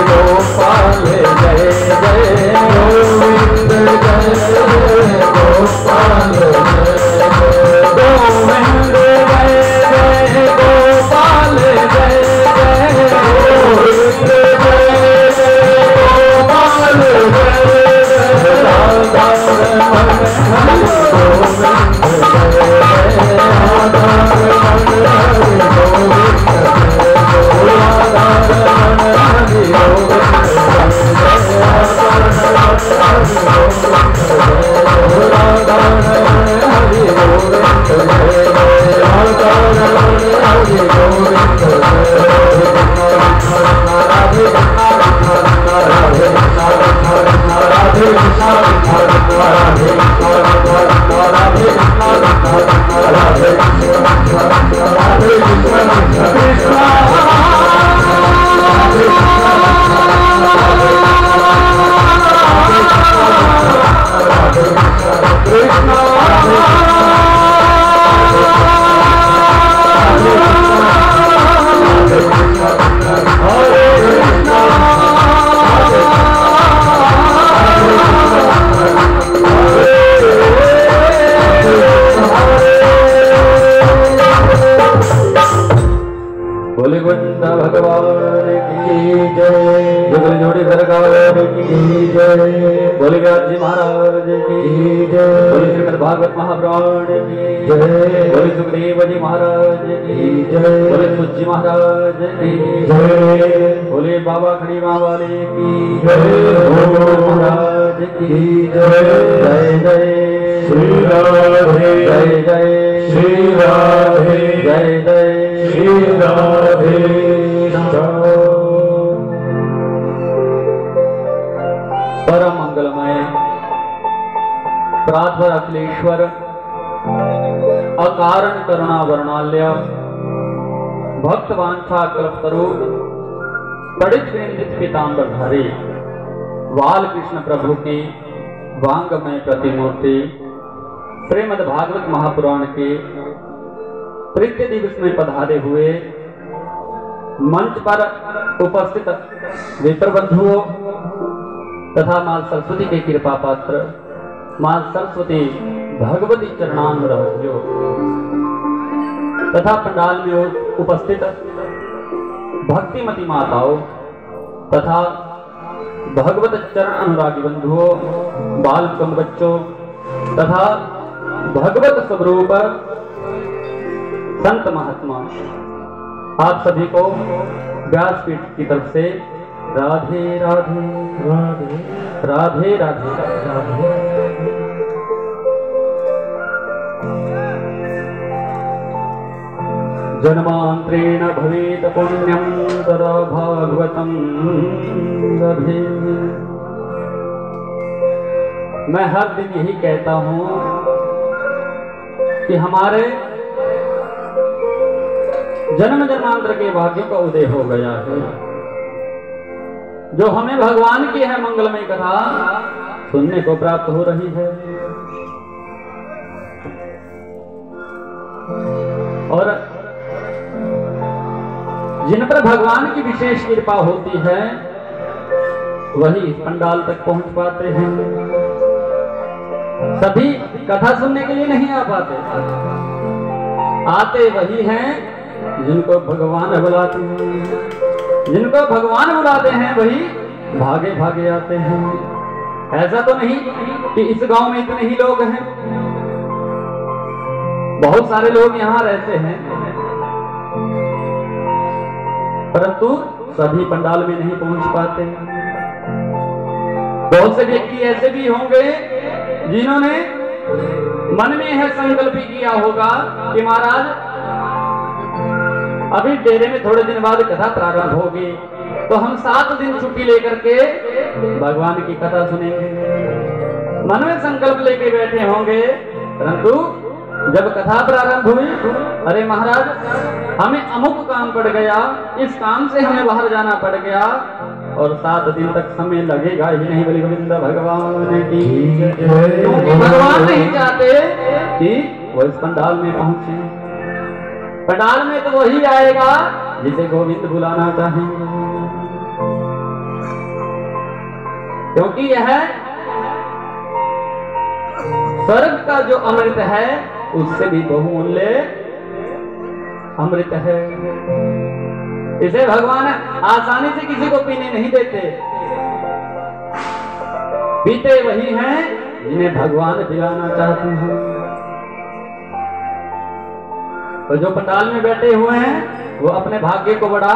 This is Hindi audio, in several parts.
गोपाल जय महाराज की जय। बोले व्यास जी महाराज की जय। बोले श्रीमद् भागवत महापुराण की जय। बोले सुखदेव जी महाराज की जय। बोले सूत जी महाराज की जय। बोले बाबा खड़ी माँ वाले की जय। महाराज की जय। जय जय श्री राधे। जय जय श्री राधे। जय जय श्री राधे। परम मंगलमय प्रातः अखिलेश्वर अकारण करुणा वर्णाल्य भक्तवांछा कल्पतरु पड़ित केंद्रित पीतांबरधारी बाल कृष्ण प्रभु की वांगमय प्रतिमूर्ति श्रीमद् भागवत महापुराण के तृतीय दिवस में पधारे हुए मंच पर उपस्थित विप्र बंधुओं तथा मां सरस्वती के कृपा पात्र मां सरस्वती भगवती चरणानुरागियों तथा पंडाल में उपस्थित भक्तिमती माताओं तथा भगवत चरण अनुरागी बंधुओं बालकम बच्चों तथा भगवत स्वरूप संत महात्मा, आप सभी को व्यासपीठ की तरफ से राधे राधे राधे राधे राधे राधे। जन्मांतरेण भवेत पुण्यं तदा भागवतं लभे। मैं हर दिन यही कहता हूं कि हमारे जन्म जन्मांतर के भाग्यों का उदय हो गया है। जो हमें भगवान की है मंगलमय कथा सुनने को प्राप्त हो रही है और जिन पर भगवान की विशेष कृपा होती है वही इस पंडाल तक पहुंच पाते हैं। सभी कथा सुनने के लिए नहीं आ पाते, आते वही हैं जिनको भगवान बुलाते हैं। जिनको भगवान बुलाते हैं वही भागे भागे आते हैं। ऐसा तो नहीं कि इस गांव में इतने ही लोग हैं, बहुत सारे लोग यहाँ रहते हैं परंतु सभी पंडाल में नहीं पहुंच पाते। बहुत से व्यक्ति ऐसे भी होंगे जिन्होंने मन में यह संकल्प किया होगा कि महाराज अभी डेरे में थोड़े दिन बाद कथा प्रारंभ होगी तो हम 7 दिन छुट्टी लेकर के भगवान की कथा सुनेंगे। मन में संकल्प लेके बैठे होंगे परंतु जब कथा प्रारंभ हुई, अरे महाराज हमें अमुक काम पड़ गया, इस काम से हमें बाहर जाना पड़ गया और 7 दिन तक समय लगेगा ही नहीं। बोले गोविंद भगवान की, क्योंकि भगवान नहीं चाहते कि वो इस पंडाल में पहुंचे। पंडाल में तो वही आएगा जिसे गोविंद बुलाना चाहेंगे, क्योंकि यह स्वर्ग का जो अमृत है उससे भी बहुमूल्य अमृत है। इसे भगवान आसानी से किसी को पीने नहीं देते। पीते वही हैं जिन्हें भगवान पिलाना चाहते हैं। तो जो पंडाल में बैठे हुए हैं वो अपने भाग्य को बड़ा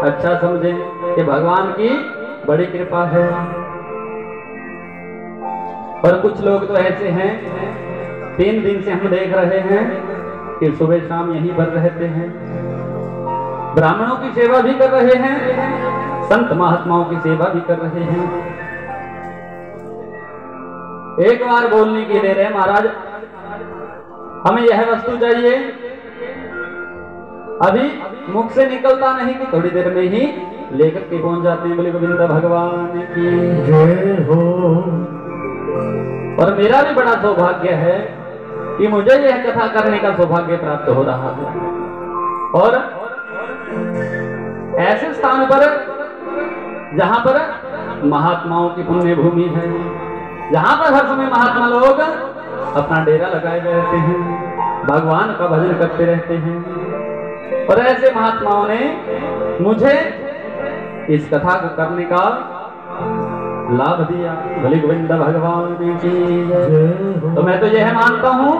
अच्छा समझे कि भगवान की बड़ी कृपा है। और कुछ लोग तो ऐसे हैं 3 दिन से हम देख रहे हैं कि सुबह शाम यहीं पर रहते हैं, ब्राह्मणों की सेवा भी कर रहे हैं, संत महात्माओं की सेवा भी कर रहे हैं। एक बार बोलने की देर है, महाराज हमें यह वस्तु चाहिए, अभी मुख से निकलता नहीं कि थोड़ी देर में ही लेकर के पहुंच जाते हैं। बोले गोविंद भगवान की जय हो। और मेरा भी बड़ा सौभाग्य है कि मुझे यह कथा करने का सौभाग्य प्राप्त हो रहा है और ऐसे स्थान पर जहां पर महात्माओं की पुण्य भूमि है, जहां पर हर समय महात्मा लोग अपना डेरा लगाए रहते हैं, भगवान का भजन करते रहते हैं। और ऐसे महात्माओं ने मुझे इस कथा को करने का लाभ दिया। भले गोविंद भगवान की जय। तो मैं तो यह मानता हूँ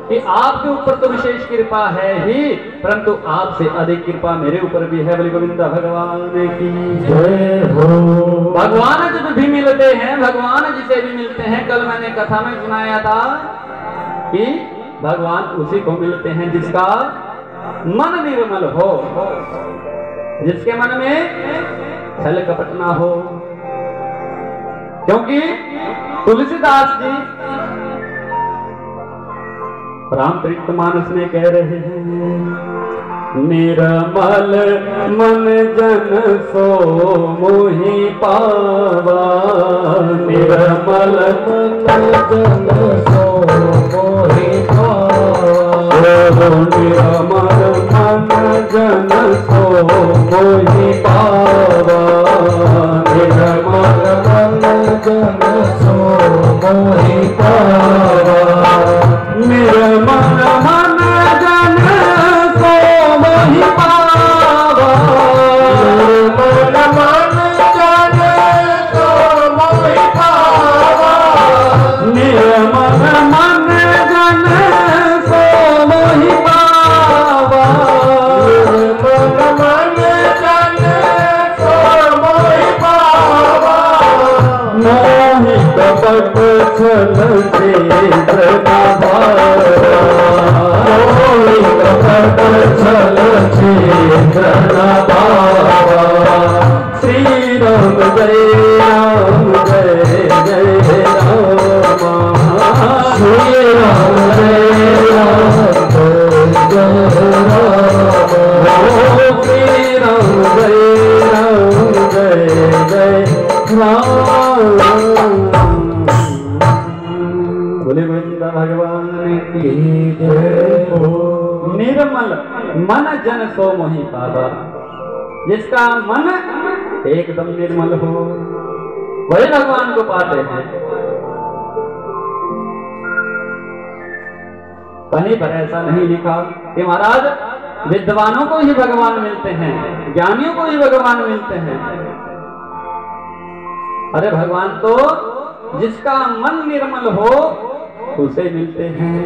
कि आपके ऊपर तो विशेष कृपा है ही, परंतु आपसे अधिक कृपा मेरे ऊपर भी है। बोले गोविंद भगवान की जय हो। भगवान जब भी मिलते हैं, भगवान जिसे भी मिलते हैं, कल मैंने कथा में सुनाया था कि भगवान उसी को मिलते हैं जिसका मन निर्मल हो, जिसके मन में छल कपट ना हो। क्योंकि तुलसीदास जी रामचरितमानस में कह रहे हैं, निर्मल मन जन सो मोहि पावा, निर्मल मन जन सो मोहि पावा, निर्मल मन जन सो मोहि पावा, निर्मल मन जन सो मोहि पावा, निर्मल मन जन सो मोहि पावा, निर्मल मन जन सो मोहि पावा, निर्मल मन जन सो मोहि पावा, निर्मल मन जन सो मोहि पावा, मोहि कपट छल छेत्र छल छेत्र श्री राम जय राम जय जय राम, श्री राम जय राम जय राम, श्री राम जय राम जय जय राम। बोले गोविंद भगवान की जय हो। निर्मल मन जन सो मोहि पावा, जिसका मन एकदम निर्मल हो वही भगवान को पाते हैं। कहीं पर ऐसा नहीं लिखा कि महाराज विद्वानों को ही भगवान मिलते हैं, ज्ञानियों को ही भगवान मिलते हैं। अरे भगवान तो जिसका मन निर्मल हो उसे मिलते हैं।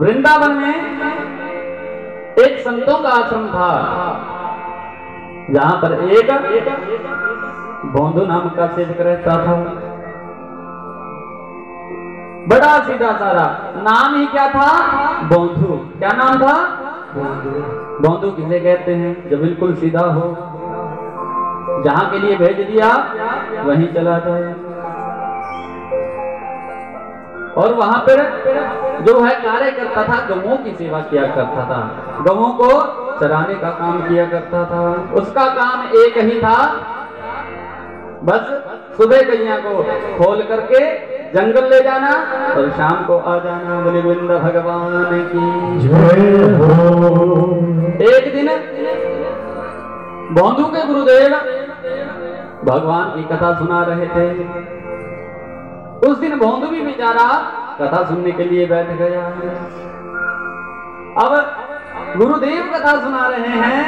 वृंदावन में एक संतों का आश्रम था, जहां पर एक बोंधु नाम का सेवक रहता था। बड़ा सीधा सारा, नाम ही क्या था? बोंधु। क्या नाम था? बोंधु किसे कहते हैं? जो बिल्कुल सीधा हो, जहां के लिए भेज दिया वहीं चला जाए। और वहां पर जो है कार्य करता था, गवों की सेवा किया करता था, गवों को चराने का काम किया करता था। उसका काम एक ही था, बस सुबह गैया को खोल करके जंगल ले जाना और शाम को आ जाना। बोले गोविंद भगवान की जय हो। एक दिन बोंधु के गुरुदेव भगवान की कथा सुना रहे थे। उस दिन बोंधु भी बेचारा कथा सुनने के लिए बैठ गया। अब गुरुदेव कथा सुना रहे हैं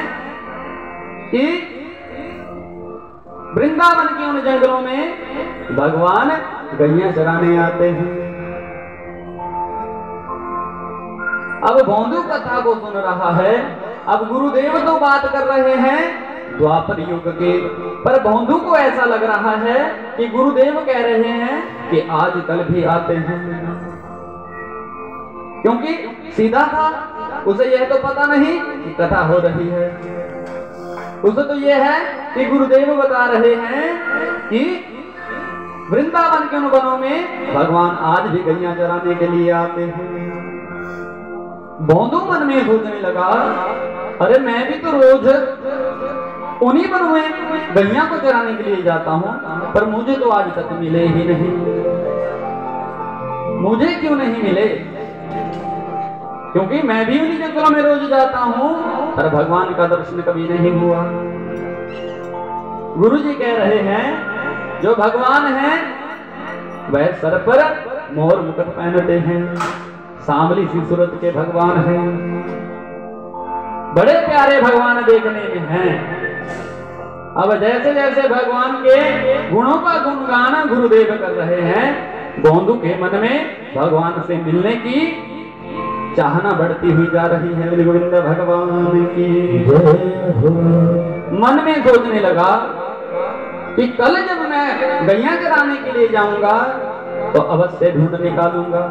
कि वृंदावन के उन जंगलों में भगवान गैया चराने आते हैं। अब बोंधु कथा को सुन रहा है। अब गुरुदेव तो बात कर रहे हैं द्वापर युग के, पर बोंधु को ऐसा लग रहा है कि गुरुदेव कह रहे हैं कि आज कल भी आते हैं। क्योंकि सीधा था, उसे यह तो पता नहीं कि कथा हो रही है। उसे तो यह है कि गुरुदेव बता रहे हैं कि वृंदावन के वनों में भगवान आज भी गैया चराने के लिए आते हैं। बोंधु मन में सोचने लगा, अरे मैं भी तो रोज उन्हीं वनों में गैया को चराने के लिए जाता हूं, पर मुझे तो आज तक मिले ही नहीं। मुझे क्यों नहीं मिले? क्योंकि मैं भी उन्हीं जंगलों में रोज जाता हूं, पर भगवान का दर्शन कभी नहीं हुआ। गुरु जी कह रहे हैं जो भगवान है वह सर पर मोर मुकुट पहनते हैं, सांवली सी सूरत के भगवान हैं, बड़े प्यारे भगवान देखने में हैं। अब जैसे जैसे भगवान के गुणों का गुणगान गुरुदेव कर रहे हैं, गोंदू के मन में भगवान से मिलने की चाहना बढ़ती हुई जा रही है। बोले गोविंद भगवान की जय हो। मन में सोचने लगा कि कल जब मैं गैया चराने के लिए जाऊंगा तो अवश्य ढूंढ निकालूंगा।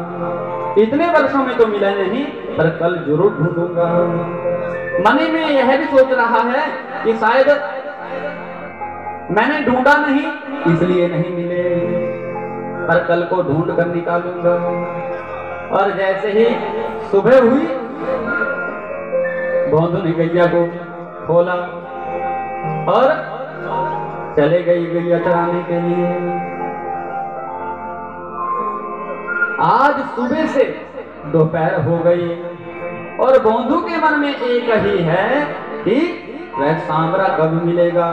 इतने वर्षों में तो मिला नहीं, पर कल जरूर ढूंढूंगा। मन में यह भी सोच रहा है कि शायद मैंने ढूंढा नहीं इसलिए नहीं मिले, पर कल को ढूंढ कर निकालूंगा। और जैसे ही सुबह हुई, गोंदू ने गैया को खोला और चले गई गैया चराने के लिए। आज सुबह से दोपहर हो गई और गोंदू के मन में एक ही है कि वह सांवरा कब मिलेगा,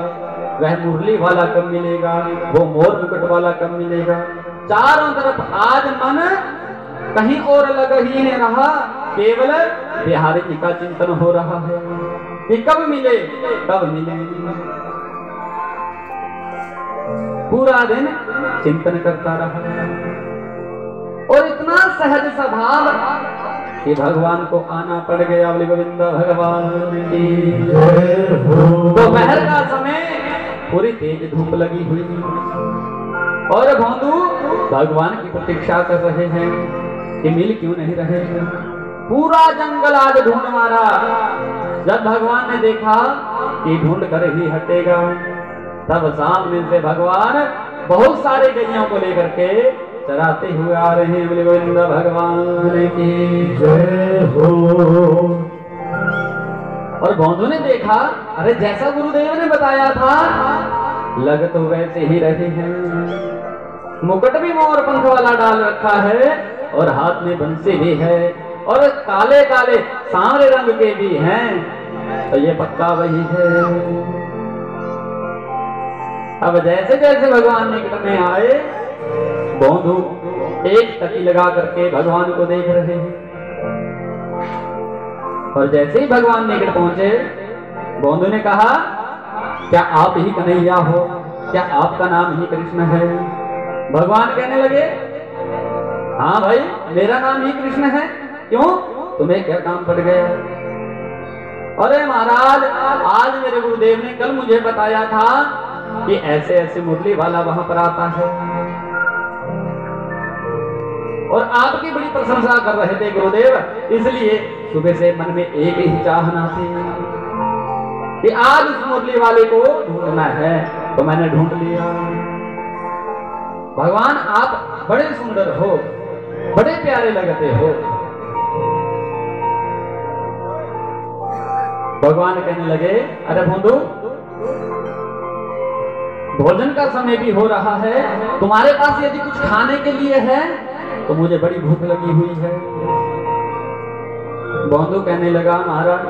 वह मुरली वाला कब मिलेगा, वो मोर मुकुट वाला कब मिलेगा। चारों तरफ आज मन कहीं और लग ही नहीं रहा, केवल बिहारी जी का चिंतन हो रहा है कि कब मिले कब मिले। पूरा दिन चिंतन करता रहा और इतना सहज स्वभाव कि भगवान को आना पड़ गया। बोले गोविंद भगवान की दोपहर का समय, पूरी तेज धूप लगी हुई और गोंदू भगवान की प्रतीक्षा कर रहे हैं कि मिल क्यों नहीं रहे हैं। पूरा जंगल आज ढूंढ मारा। जब भगवान ने देखा कि ढूंढ कर ही हटेगा, तब सामने से भगवान बहुत सारे गैयों को लेकर के चराते हुए आ रहे हैं। बोले गोविंद भगवान की जय हो। और गोंदू ने देखा, अरे जैसा गुरुदेव ने बताया था लग तो वैसे ही रहे हैं। मुकुट भी मोर पंख वाला डाल रखा है और हाथ में बंसी भी है और काले काले सांवरे रंग के भी हैं, तो ये पक्का वही है। अब जैसे जैसे भगवान निकट में आए, गोंदू एक टकी लगा करके भगवान को देख रहे हैं। और जैसे ही भगवान निकट पहुंचे, गोंदू ने कहा, क्या आप ही कन्हैया हो, क्या आपका नाम ही कृष्ण है? भगवान कहने लगे, हाँ भाई मेरा नाम ही कृष्ण है। क्यों, तुम्हें क्या काम पड़ गया? अरे महाराज, आज मेरे गुरुदेव ने कल मुझे बताया था कि ऐसे ऐसे मुरली वाला वहां पर आता है और आपकी बड़ी प्रशंसा कर रहे थे गुरुदेव, इसलिए सुबह से मन में एक ही चाहना थी कि आज उस मुरली वाले को ढूंढना है, तो मैंने ढूंढ लिया। भगवान आप बड़े सुंदर हो, बड़े प्यारे लगते हो। भगवान कहने लगे, अरे गोंदू, भोजन का समय भी हो रहा है, तुम्हारे पास यदि कुछ खाने के लिए है तो मुझे बड़ी भूख लगी हुई है। गोंदू कहने लगा, महाराज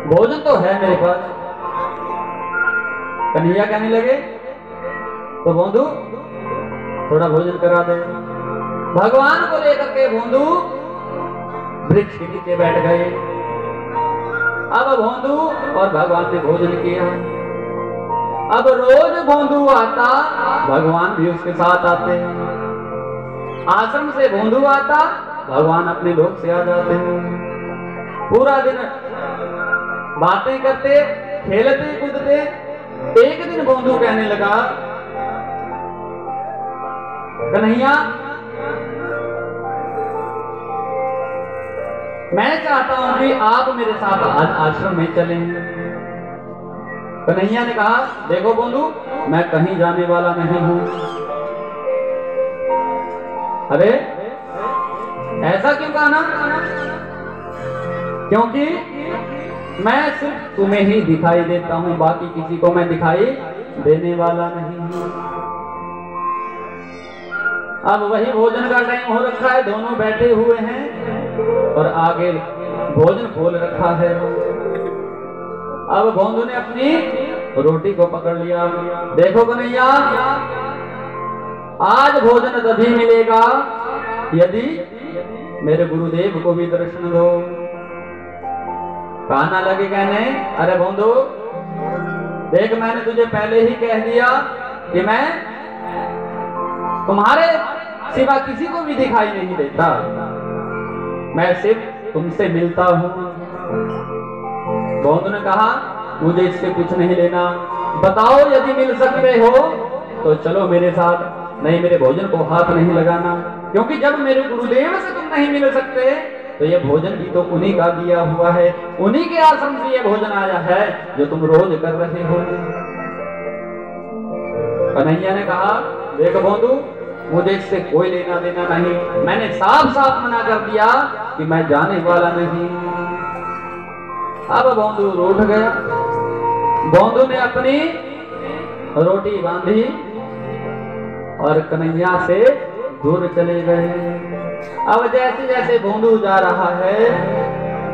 भोजन तो है मेरे पास। कन्हैया कहने लगे, तो गोंदू थोड़ा भोजन करा दे। भगवान को लेकर के गोंदू वृक्ष के नीचे बैठ गए। अब गोंदू और भगवान ने भोजन किया। अब रोज गोंदू आता, भगवान भी उसके साथ आते। आश्रम से गोंदू आता, भगवान अपने लोक से आ जाते। पूरा दिन बातें करते, खेलते कूदते। एक दिन गोंदू कहने लगा, कन्हैया मैं चाहता हूं कि आप मेरे साथ आज आश्रम में चलें। कन्हैया ने कहा, देखो गोंदू, मैं कहीं जाने वाला नहीं हूं। अरे ऐसा क्यों कहा ना? क्योंकि मैं सिर्फ तुम्हें ही दिखाई देता हूं, बाकी किसी को मैं दिखाई देने वाला नहीं हूं। अब वही भोजन का टाइम हो रखा है, दोनों बैठे हुए हैं और आगे भोजन खोल रखा है। अब गोंदू ने अपनी रोटी को पकड़ लिया। देखो कन्हैया, आज भोजन तभी मिलेगा यदि मेरे गुरुदेव को भी दर्शन दो। कहना लगे कहने, अरे गोंदू देख मैंने तुझे पहले ही कह दिया कि मैं तुम्हारे सिवा किसी को भी दिखाई नहीं देता, मैं सिर्फ तुमसे मिलता हूं। बौंध ने कहा मुझे इससे कुछ नहीं लेना, बताओ यदि मिल सकते हो तो चलो मेरे साथ, नहीं मेरे भोजन को हाथ नहीं लगाना, क्योंकि जब मेरे गुरुदेव से तुम नहीं मिल सकते तो ये भोजन भी तो उन्हीं का दिया हुआ है, उन्हीं के आश्रम से ये भोजन आया है जो तुम रोज कर रहे हो। कन्हैया ने कहा देख बंधु, मुझे इससे कोई लेना देना नहीं, मैंने साफ साफ मना कर दिया कि मैं जाने वाला नहीं। अब बंधु रूठ गया, बंधु ने अपनी रोटी बांधी और कन्हैया से दूर चले गए। अब जैसे जैसे बंधु जा रहा है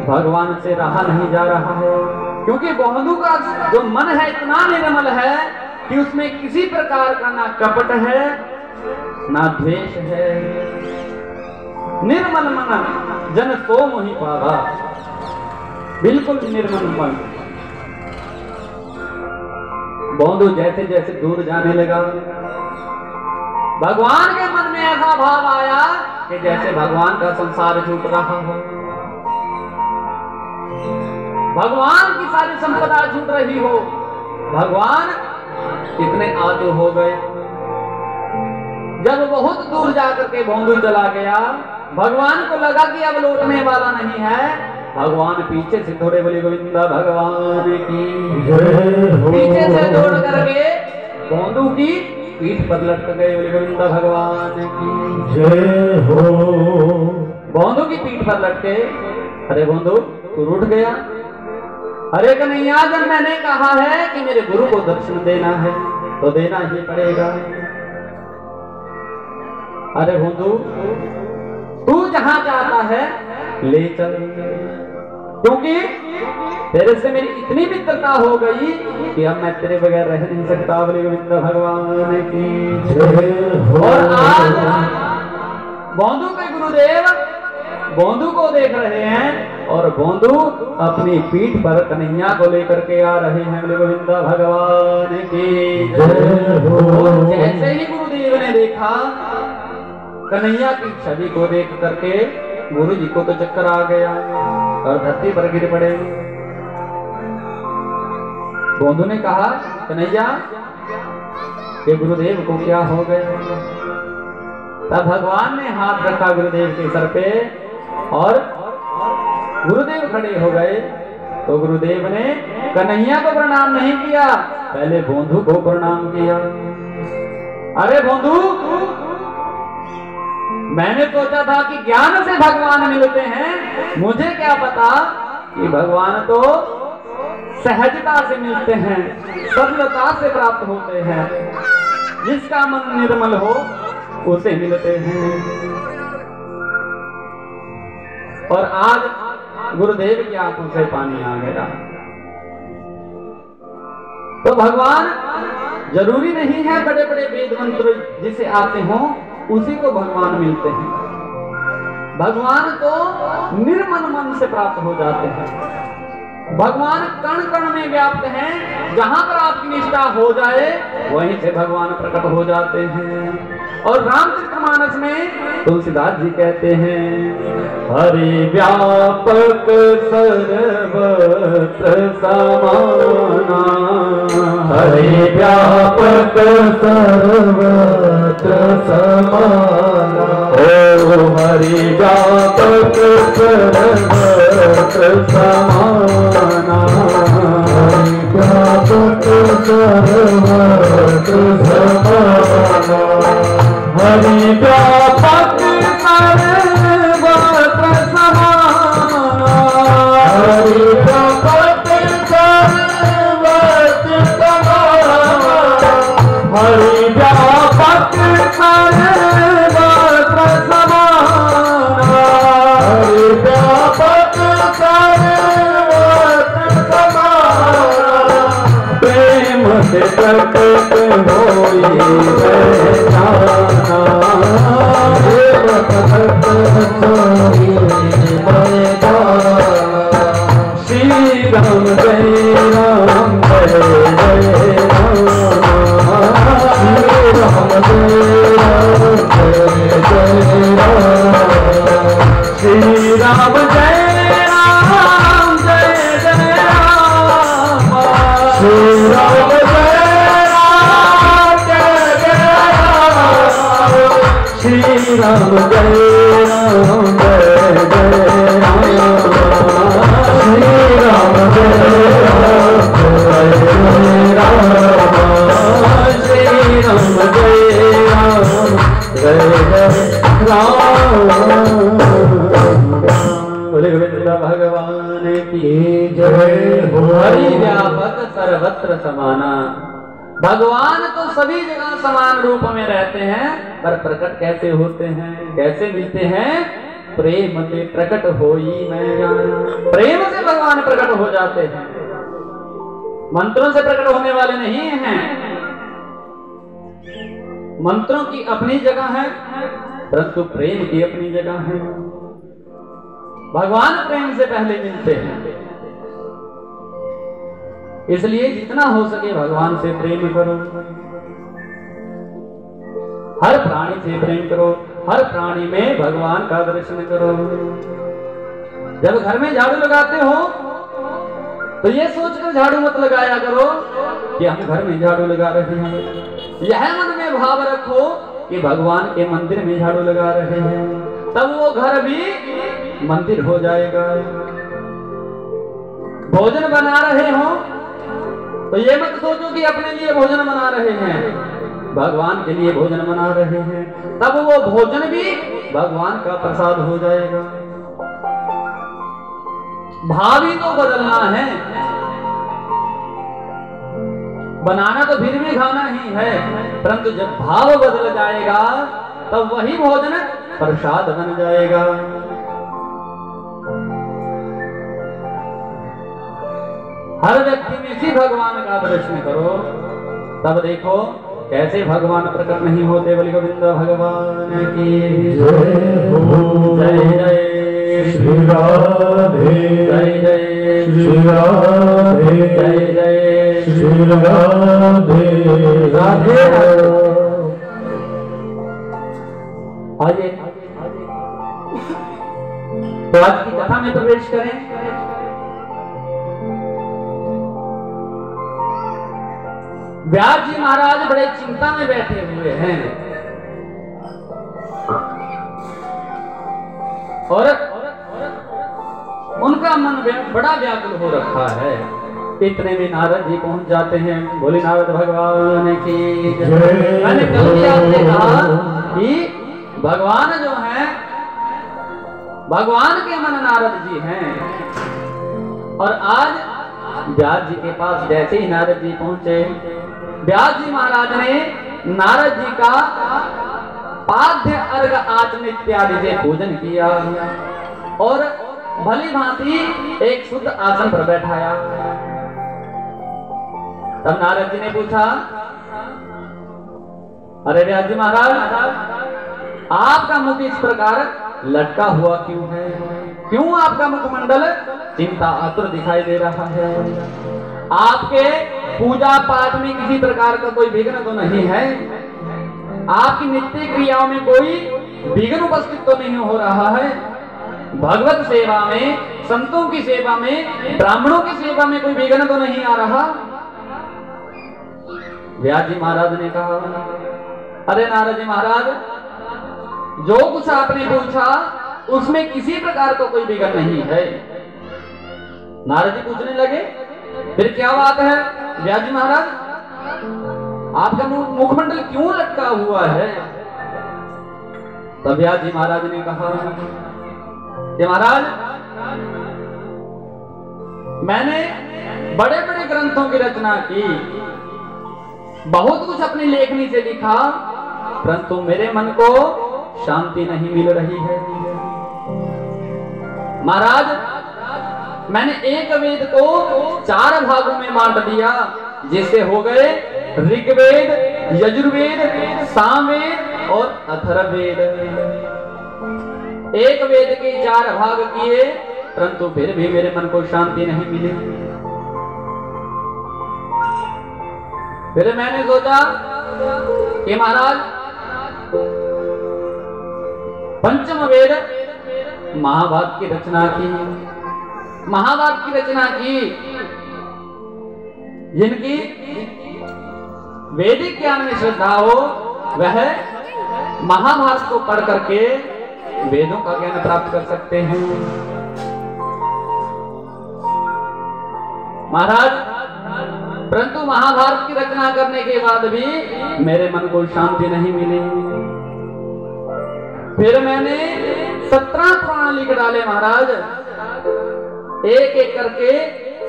भगवान से रहा नहीं जा रहा है, क्योंकि बंधु का जो मन है इतना निर्मल है कि उसमें किसी प्रकार का ना कपट है ना द्वेष है। निर्मल मन जन सो मोहि पावा, बिल्कुल निर्मल मन। बंधु जैसे जैसे दूर जाने लगा, भगवान के मन में ऐसा भाव आया कि जैसे भगवान का संसार छूट रहा हो, भगवान की सारी संपदा छूट रही हो। भगवान इतने आतुर हो गए। जब बहुत दूर जाकर के बंधु चला गया, भगवान को लगा कि अब लौटने वाला नहीं है। भगवान पीछे से थोड़े बोले गोविंदा भगवान की, पीछे से दौड़ करके बंधु की पीठ पर लटक गए, बोले गोविंदा भगवान की जय हो। बंधु की पीठ पर लटके, अरे बंधु तू रूठ गया, अरे कन्हैया जब मैंने कहा है कि मेरे गुरु को दर्शन देना है तो देना ही पड़ेगा। अरे बंधु तू जहां चाहता है ले चल, क्योंकि तेरे से मेरी इतनी मित्रता हो गई कि अब मैं तेरे बगैर रह नहीं सकता। बोले गोविंद भगवान की जय हो। और आज बंधु के गुरुदेव बंधु को देख रहे हैं और बंधु अपनी पीठ पर कन्हैया को लेकर के आ रहे हैं। बोले गोविंद भगवान की जय हो। जैसे ही गुरुदेव ने देखा कन्हैया की छवि को देख करके गुरु जी को तो चक्कर आ गया और धरती पर गिर पड़े। बंधु ने कहा कन्हैया ये गुरुदेव को क्या हो गया। तब भगवान ने हाथ रखा गुरुदेव के सर पे और गुरुदेव खड़े हो गए। तो गुरुदेव ने कन्हैया को प्रणाम नहीं किया, पहले बंधु को प्रणाम किया। अरे बंधु मैंने सोचा था कि ज्ञान से भगवान मिलते हैं, मुझे क्या पता कि भगवान तो सहजता से मिलते हैं, सरलता से प्राप्त होते हैं, जिसका मन निर्मल हो उसे मिलते हैं। और आज गुरुदेव की आंखों से पानी आ गया। तो भगवान जरूरी नहीं है बड़े बड़े वेद मंत्र जिसे आते हों उसी को भगवान मिलते हैं। भगवान तो निर्मल मन से प्राप्त हो जाते हैं। भगवान कण कण में व्याप्त हैं, जहां पर आपकी निष्ठा हो जाए वहीं से भगवान प्रकट हो जाते हैं। और रामचरितमानस में तुलसीदास जी कहते हैं हरि व्यापक सर्वत्र समाना, हरि व्यापक सर्वत्र समाना, ओ हरि व्यापक सर्वत्र समाना, हरि व्यापक सर्वत्र समाना, हरि व्यापक सर्वत्र समाना, हरि व्यापक सर्वत्र समाना, हरि व्यापक सर्वत्र समाना, हरि व्यापक सर्वत्र समाना, प्रेम से प्रकट होई पहचाना, प्रेम प्रकट होई पहचाना, श्री राम जय राम जय जय राम, श्री राम जय राम जय जय राम, श्री राम जय राम जय जय राम, श्री राम जय राम जय जय राम, श्री राम जय राम जय जय राम, श्री राम जय राम जय राम, श्री राम जय राम जय जय राम। बोले गोविंद भगवान की जय। हरि व्यापक सर्वत्र समाना। भगवान तो सभी जगह समान रूप में रहते हैं, पर प्रकट कैसे होते हैं, कैसे मिलते हैं? प्रेम से प्रकट होई मैं जाना। प्रेम से भगवान प्रकट हो जाते हैं, मंत्रों से प्रकट होने वाले नहीं हैं। मंत्रों की अपनी जगह है, परंतु प्रेम की अपनी जगह है। भगवान प्रेम से पहले मिलते हैं, इसलिए जितना हो सके भगवान से प्रेम करो। हर प्राणी से प्रेम करो, हर प्राणी में भगवान का दर्शन करो। जब घर में झाड़ू लगाते हो तो ये सोचकर झाड़ू मत लगाया करो कि हम घर में झाड़ू लगा रहे हैं। यह मन में भाव रखो कि भगवान के मंदिर में झाड़ू लगा रहे हैं, तब वो घर भी मंदिर हो जाएगा। भोजन बना रहे हो तो ये मत सोचो कि अपने लिए भोजन बना रहे हैं, भगवान के लिए भोजन बना रहे हैं, तब वो भोजन भी भगवान का प्रसाद हो जाएगा। भाव ही तो बदलना है, बनाना तो फिर भी खाना ही है, परंतु जब भाव बदल जाएगा तब वही भोजन प्रसाद बन जाएगा। हर व्यक्ति में इसी भगवान का दर्शन करो, तब देखो कैसे भगवान प्रकट नहीं होते। बोले गोविंद भगवान की जय। जय जय श्री राधे, जय जय श्री राधे, जय जय श्री राधे राधे। आइए तो आज की कथा में प्रवेश करें। व्यास जी महाराज बड़े चिंता में बैठे हुए हैं और उनका मन बड़ा व्याकुल हो रखा है। इतने में नारद जी पहुंच जाते हैं। बोले नारद भगवान की जय। मैंने कल भी आपसे कहा कि भगवान जो है, भगवान के मन नारद जी हैं, और आज व्यास जी के पास जैसे ही नारद जी पहुंचे, व्यास जी महाराज ने नारद जी का पाद्य अर्घ आचमन इत्यादि से पूजन किया और भली भांति एक शुद्ध आसन पर बैठाया। तब नारद जी ने पूछा, अरे व्यास जी महाराज, आपका मुख इस प्रकार लटका हुआ क्यों है? क्यों आपका मुखमंडल चिंता आतुर दिखाई दे रहा है? आपके पूजा पाठ में किसी प्रकार का कोई विघ्न तो नहीं है? आपकी नित्य क्रियाओं में कोई विघ्न उपस्थित तो नहीं हो रहा है? भगवत सेवा में, संतों की सेवा में, ब्राह्मणों की सेवा में कोई विघ्न तो नहीं आ रहा? व्यास जी महाराज ने कहा, अरे नारद जी महाराज, जो कुछ आपने पूछा उसमें किसी प्रकार का कोई विघ्न नहीं है। नारद जी पूछने लगे, फिर क्या बात है व्यास जी महाराज, आपका मुखमंडल क्यों लटका हुआ है? तब व्यास जी महाराज ने कहा कि महाराज, मैंने बड़े बड़े ग्रंथों की रचना की, बहुत कुछ अपनी लेखनी से लिखा, परंतु मेरे मन को शांति नहीं मिल रही है। महाराज, मैंने एक वेद को 4 भागों में बांट दिया, जिससे हो गए ऋग्वेद, यजुर्वेद, सामवेद और अथर्ववेद। एक वेद के 4 भाग किए, परंतु फिर भी मेरे मन को शांति नहीं मिली। फिर मैंने सोचा कि महाराज पंचम वेद महाभारत की रचना की, महाभारत की रचना की, जिनकी वैदिक ज्ञान में श्रद्धा हो वह महाभारत को पढ़ करके वेदों का ज्ञान प्राप्त कर सकते हैं। महाराज परंतु महाभारत की रचना करने के बाद भी मेरे मन को शांति नहीं मिली। फिर मैंने 17 पुराण लिख डाले महाराज, एक एक करके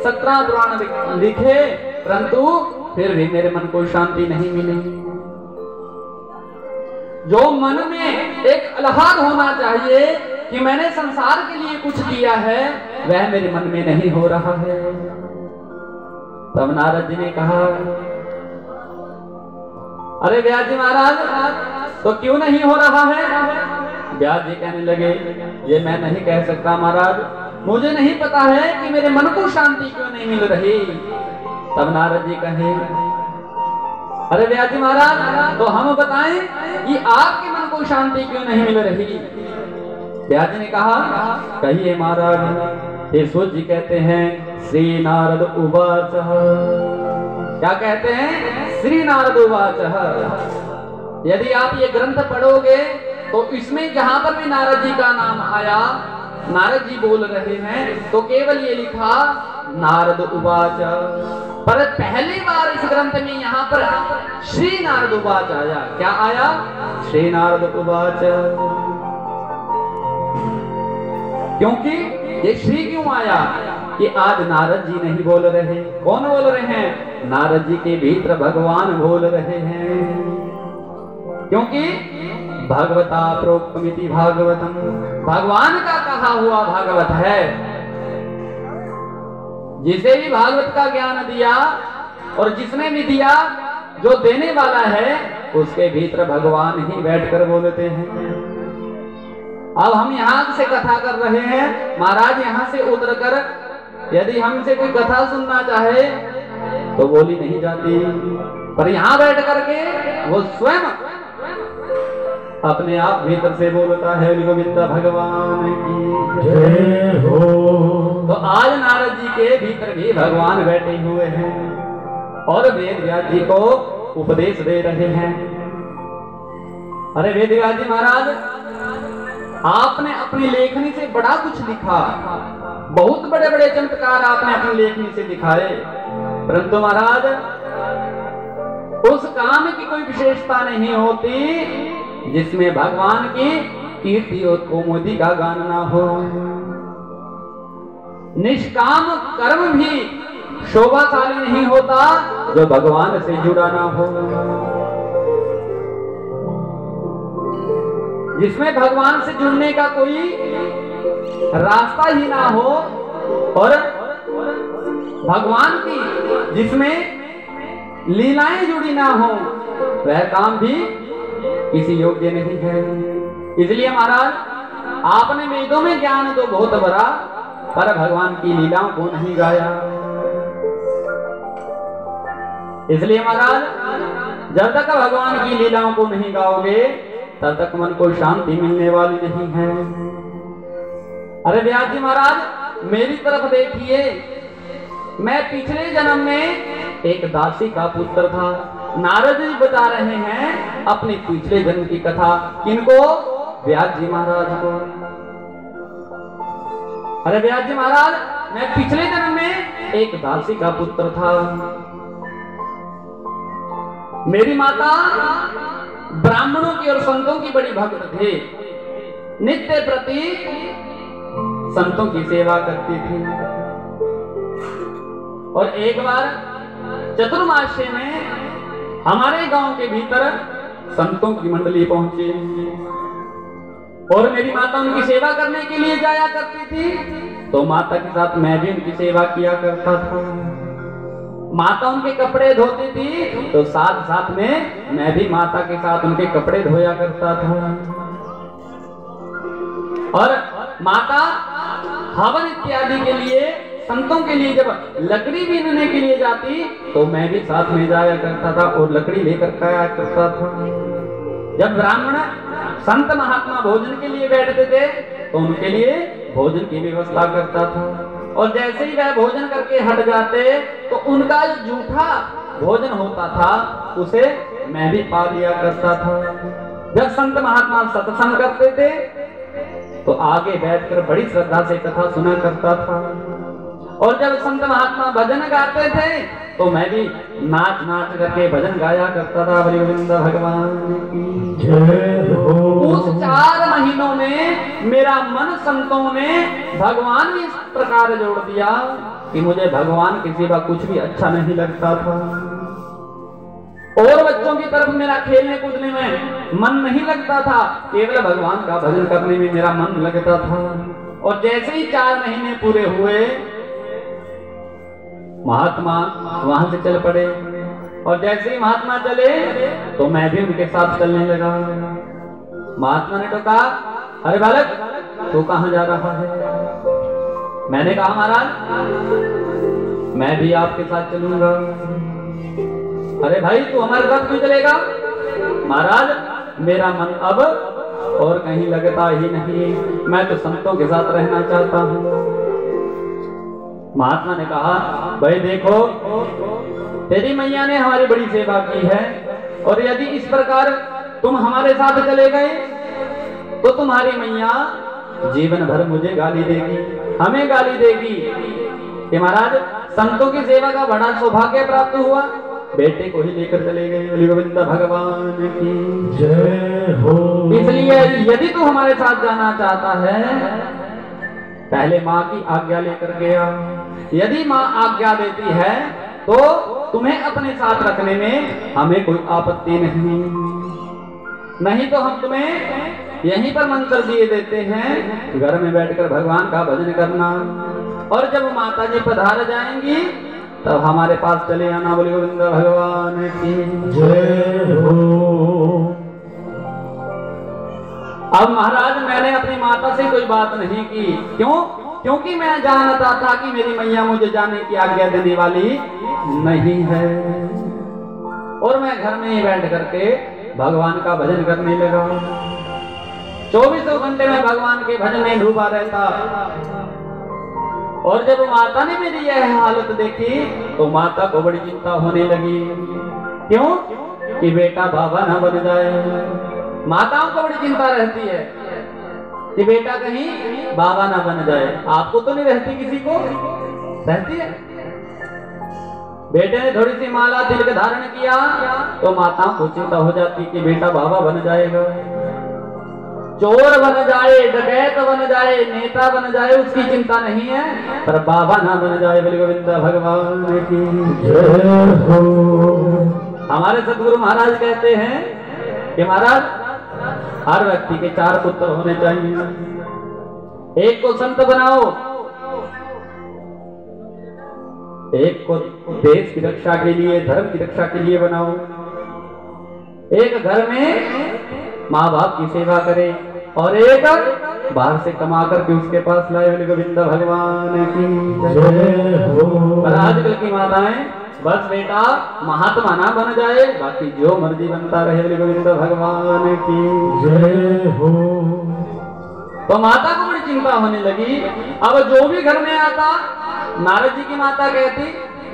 17 पुराण लिखे, परंतु फिर भी मेरे मन को शांति नहीं मिली। जो मन में एक अलहाद होना चाहिए कि मैंने संसार के लिए कुछ किया है, वह मेरे मन में नहीं हो रहा है। तब नारद जी ने कहा, अरे व्यास जी महाराज तो क्यों नहीं हो रहा है? व्यास जी कहने लगे, ये मैं नहीं कह सकता महाराज, मुझे नहीं पता है कि मेरे मन को शांति क्यों नहीं मिल रही। तब नारद जी कहे, अरे व्यास जी महाराज तो हम बताएं कि आपके मन को शांति क्यों नहीं मिल रही। व्यास जी ने कहा, कहिए महाराज। ये सूत जी कहते हैं, श्री नारद उवाच, क्या कहते हैं? श्री नारद उवाच। यदि आप ये ग्रंथ पढ़ोगे तो इसमें जहां पर भी नारद जी का नाम आया, नारद जी बोल रहे हैं, तो केवल ये लिखा नारद उवाच। पर पहली बार इस ग्रंथ में यहाँ पर श्री नारद उवाच आया। क्या आया? श्री नारद उवाच। क्योंकि ये श्री क्यों आया? कि आज नारद जी नहीं बोल रहे। कौन बोल रहे हैं? नारद जी के भीतर भगवान बोल रहे हैं। क्योंकि भगवता प्रोक्तमिति भागवतम, भगवान का कहा हुआ भागवत है। जिसे भी भागवत का ज्ञान दिया और जिसने भी दिया, जो देने वाला है उसके भीतर भगवान ही बैठकर बोलते हैं। अब हम यहाँ से कथा कर रहे हैं, महाराज यहाँ से उतरकर यदि हमसे कोई कथा सुनना चाहे तो बोली नहीं जाती, पर यहाँ बैठ करके वो स्वयं अपने आप भीतर से बोलता है, गोविंद भगवान की जय हो। तो आज नारद जी के भीतर भी भगवान बैठे हुए हैं और वेद व्यास जी को उपदेश दे रहे हैं। अरे वेद व्यास जी महाराज, आपने अपनी लेखनी से बड़ा कुछ लिखा, बहुत बड़े बड़े चमत्कार आपने अपनी लेखनी से दिखाए, परंतु महाराज उस काम की कोई विशेषता नहीं होती जिसमें भगवान की कीर्ति और कोमोदी का गान ना हो। निष्काम कर्म भी शोभाशाली नहीं होता जो भगवान से जुड़ा ना हो। जिसमें भगवान से जुड़ने का कोई रास्ता ही ना हो और भगवान की जिसमें लीलाएं जुड़ी ना हो, वह काम भी किसी योग्य नहीं है। इसलिए महाराज आपने वेदों में ज्ञान तो बहुत भरा, पर भगवान की लीलाओं को नहीं गाया। इसलिए महाराज जब तक भगवान की लीलाओं को नहीं गाओगे तब तक मन को शांति मिलने वाली नहीं है। अरे व्यास जी महाराज मेरी तरफ देखिए, मैं पिछले जन्म में एक दासी का पुत्र था। नारद जी बता रहे हैं अपने पिछले जन्म की कथा। किनको? व्यास जी महाराज को। अरे व्यास जी महाराज, मैं पिछले जन्म में एक दासी का पुत्र था। मेरी माता ब्राह्मणों की और संतों की बड़ी भक्त थे, नित्य प्रति संतों की सेवा करती थी। और एक बार चतुर्मास्य में हमारे गांव के भीतर संतों की मंडली पहुंची और मेरी माता उनकी सेवा करने के लिए जाया करती थी, तो माता के साथ मैं भी उनकी सेवा किया करता था। माता उनके कपड़े धोती थी तो साथ साथ में मैं भी माता के साथ उनके कपड़े धोया करता था। और माता हवन इत्यादि के लिए संतों के लिए जब लकड़ी बीनने के लिए जाती तो मैं भी साथ में जाया करता था और लकड़ी लेकर आया करता था। जब ब्राह्मण संत महात्मा भोजन के लिए बैठते थे तो उनके लिए भोजन की व्यवस्था करता था, और जैसे ही वह भोजन करके हट जाते तो उनका जो जूठा भोजन होता था उसे मैं भी पा लिया करता था। जब संत महात्मा सत्संग करते थे तो आगे बैठकर बड़ी श्रद्धा से कथा सुना करता था, और जब संत महात्मा भजन गाते थे तो मैं भी नाच नाच करके भजन गाया करता था। बलि गोविंद भगवान की जय हो। उस 4 महीनों में मेरा मन संतों ने भगवान में इस प्रकार जोड़ दिया कि मुझे भगवान के सिवा कुछ भी अच्छा नहीं लगता था, और बच्चों की तरफ मेरा खेलने कूदने में मन नहीं लगता था, केवल भगवान का भजन करने में मेरा मन लगता था। और जैसे ही 4 महीने पूरे हुए महात्मा वहां से चल पड़े, और जैसे ही महात्मा चले तो मैं भी उनके साथ चलने लगा। महात्मा ने तो कहा, अरे बालक तू कहां जा रहा है? मैंने कहा, महाराज मैं भी आपके साथ चलूंगा। अरे भाई तू हमारे साथ क्यों चलेगा? महाराज मेरा मन अब और कहीं लगता ही नहीं, मैं तो संतों के साथ रहना चाहता हूँ। महात्मा ने कहा, भाई देखो तेरी मैया ने हमारी बड़ी सेवा की है, और यदि इस प्रकार तुम हमारे साथ चले गए तो तुम्हारी मैया जीवन भर मुझे गाली देगी, हमें गाली देगी कि महाराज संतों की सेवा का बड़ा सौभाग्य प्राप्त हुआ, बेटे को ही लेकर चले गए। बलि गोविंद भगवान की जय हो। इसलिए यदि तू हमारे साथ जाना चाहता है पहले माँ की आज्ञा लेकर गया। यदि माँ आज्ञा देती है तो तुम्हें अपने साथ रखने में हमें कोई आपत्ति नहीं तो हम तुम्हें यहीं पर मंत्र दिए देते हैं, घर में बैठकर भगवान का भजन करना, और जब माता जी पधार जाएंगी तब हमारे पास चले आना। बोले गोविंद भगवान की जय हो। अब महाराज मैंने अपनी माता से कोई बात नहीं की, क्यों? क्योंकि मैं जानता था कि मेरी मैया मुझे जाने की आज्ञा देने वाली नहीं है, और मैं घर में ही बैठ करके भगवान का भजन करने लगा। 24 घंटे में भगवान के भजन में डूबा रहता। और जब माता ने मेरी यह हालत देखी तो माता को बड़ी चिंता होने लगी। क्यों? कि बेटा बाबा ना बन जाए। माताओं को बड़ी चिंता रहती है कि बेटा कहीं बाबा ना बन जाए। आपको तो नहीं रहती, किसी को रहती है। बेटे ने थोड़ी सी माला तिलक धारण किया तो माताओं को चिंता हो जाती कि बेटा बाबा बन जाएगा, चोर बन जाए, डकैत बन जाए, नेता बन जाए, उसकी चिंता नहीं है, पर बाबा ना बन जाए। बलि गोविंद भगवान की जय हो। हमारे सदगुरु महाराज कहते हैं कि महाराज हर व्यक्ति के 4 पुत्र होने चाहिए। एक को संत बनाओ, एक को देश की रक्षा के लिए, धर्म की रक्षा के लिए बनाओ, एक घर में माँ बाप की सेवा करे, और एक बाहर से कमा करके उसके पास लाए। बोले गोविंद भगवान की जय हो। पर आजकल की माताएं बस बेटा महात्मा ना बन जाए, बाकी जो मर्जी बनता रहे। बोले गोविंद भगवान की जय हो। तो माता को बड़ी चिंता होने लगी। अब जो भी घर में आता, नारद जी की माता कहती,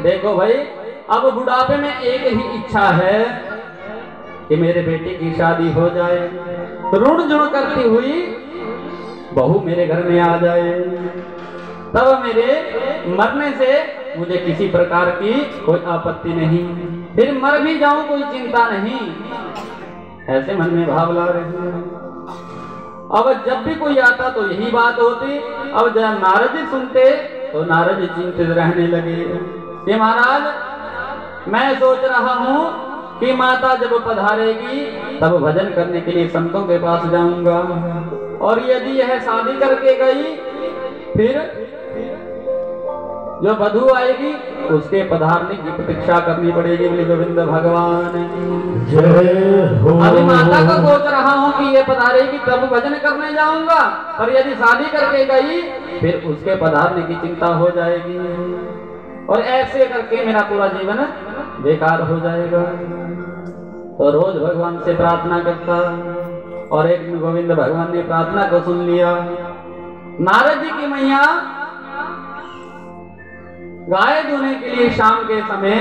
देखो भाई अब बुढ़ापे में एक ही इच्छा है कि मेरे बेटे की शादी हो जाए, रुण जुण करती हुई बहू मेरे घर में आ जाए, तब मेरे मरने से मुझे किसी प्रकार की कोई आपत्ति नहीं, फिर मर भी जाऊं कोई चिंता नहीं। ऐसे मन में भाव ला रही है। अब जब भी कोई आता तो यही बात होती। अब जब नारद जी सुनते तो नारद जी चिंतित रहने लगे कि महाराज मैं सोच रहा हूँ कि माता जब पधारेगी तब भजन करने के लिए संतों के पास जाऊंगा, और यदि यह शादी करके गई फिर जो वधू आएगी उसके पधारने की प्रतीक्षा करनी पड़ेगी। बोले गोविंद भगवान की जय हो। अभी माता को सोच रहा हूँ कि ये पधारेगी तब भजन करने जाऊंगा, पर यदि शादी करके गई फिर उसके पधारने की चिंता हो जाएगी और ऐसे करके मेरा पूरा जीवन बेकार हो जाएगा। तो रोज भगवान से प्रार्थना करता और एक दिन गोविंद भगवान ने प्रार्थना को सुन लिया। नारद जी की मैया गाय धोने के लिए शाम के समय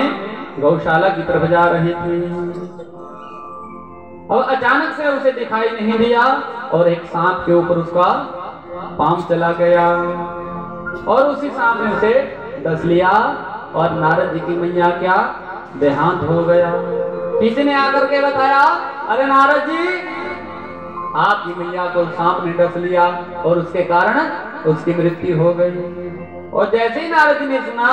गौशाला की तरफ जा रही थी और अचानक से उसे दिखाई नहीं दिया और एक सांप के ऊपर उसका पांव चला गया और उसी सांप ने उसे डस लिया और नारद जी की मैया क्या देहांत हो गया। किसी ने आकर के बताया, अरे नारद जी आपकी मैया को सांप ने डस लिया और उसके कारण उसकी मृत्यु हो गई। और जैसे ही नारद जी ने सुना